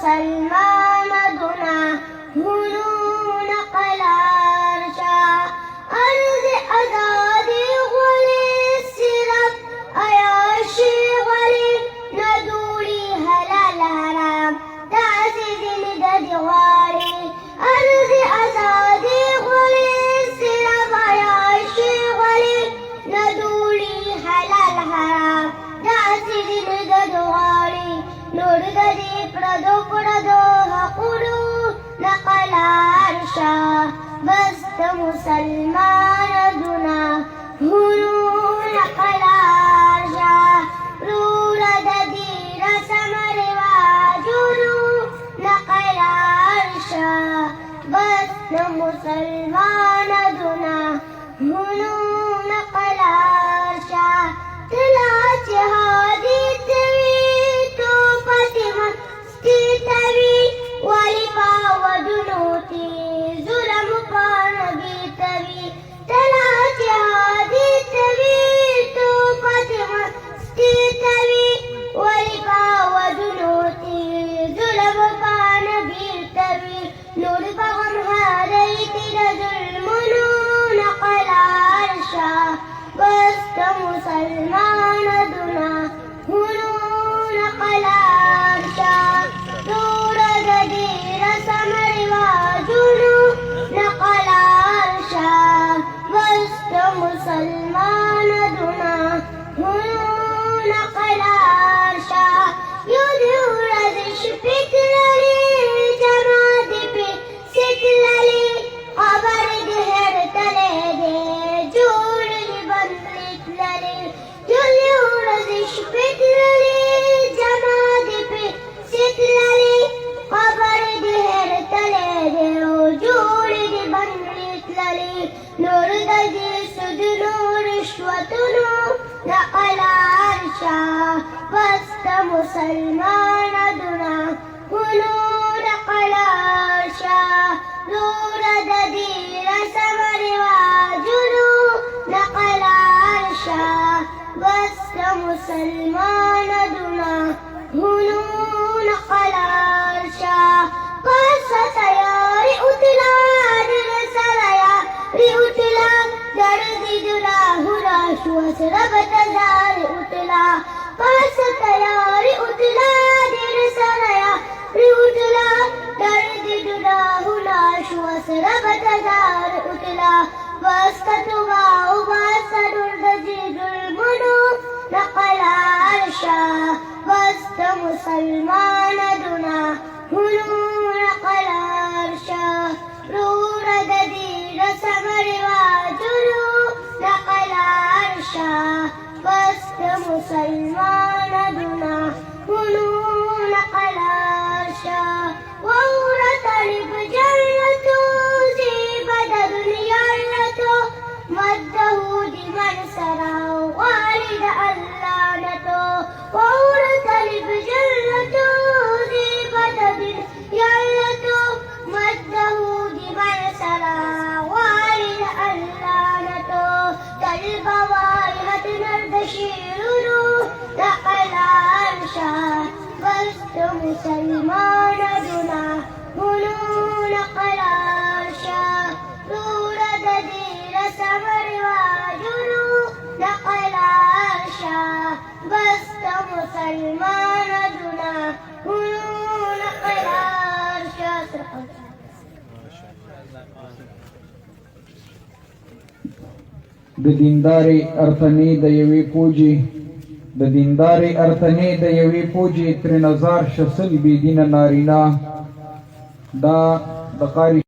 مسلمان دنا هنون قلارشا عرض آزادی غلی سرب عیاشی غلی ندوری حلال حرام تعزیز ندد غاری عرض آزادی غلی سرب عیاشی غلی ندوری حلال حرام تعزیز ندد غاری ನುಡಿಗದಿ ಪ್ರದೋ ಹಕುಲು ನಕಲಾರ್ಷ ಬಸ್ತ ಮುಸಲ್ಮಾನ ದುನ ಹುರು ನಕಲಾರ್ಷ ರೂರದ ಧೀರ ಸಮರವಾಜುರು ನಕಲಾರ್ಷ ಬಸ್ತ ಮುಸಲ್ಮಾನ ದುನ ಹುರು ನಕಲಾರ್ಷ ತಿಲಾಚ ಹಾದಿ ودنوتي ظلم قانبي تبي تلاتي هادي تبي توفتي مستي تبي ولقا ودنوتي ظلم قانبي تبي نور بغم هاديتي لظلم نون قلارشا بست مسلمان دنا هنون قلارشا مسلمان دنا هنون قلارشا يدور ذش فتلالي جماد بي ستلالي قبر دهر تلالي جور بندلت لالي يدور ذش فتلالي جماد بي ستلالي قبر دهر تلالي جور بندلت لالي نور دجي رشوتنو نقلارشا بست مسلمان دنا هنون قلارشا نور ددير سمر واجلو نقلارشا بست مسلمان دنا هنون قلارشا قصة ياري أتلا درسليا رئتلا درد دلا هلا شو سربت زار أتلا قاس تيار أتلا درسليا رئتلا درد دلا هلا شو سربت زار أتلا واستتوا وباسر الدجيج المنو نقل عرشا وست مسلمان دنا هنون نقل عرشا رور ددير سمر واجلو نقل عرشا وست مسلمان دنا هنون نقل عرشا وورث الجنة زيبد دنيا مده لمن سرى والد اللعنة وورث الجنة زيبد دنيا مده لمن سرى والد اللعنة كالبوائحة نردشير نقل عرشا بست مسلمان دنا هنون نقل عرشا نور ددير سمر واجلو نقل عرشا بست مسلمان دنا هنون نقل عرشا د دینداري ارتنې د یوې پوجي د دینداري ارتنې د یوې پوجي تر نظر شسل بی دین نارینا دا د قاری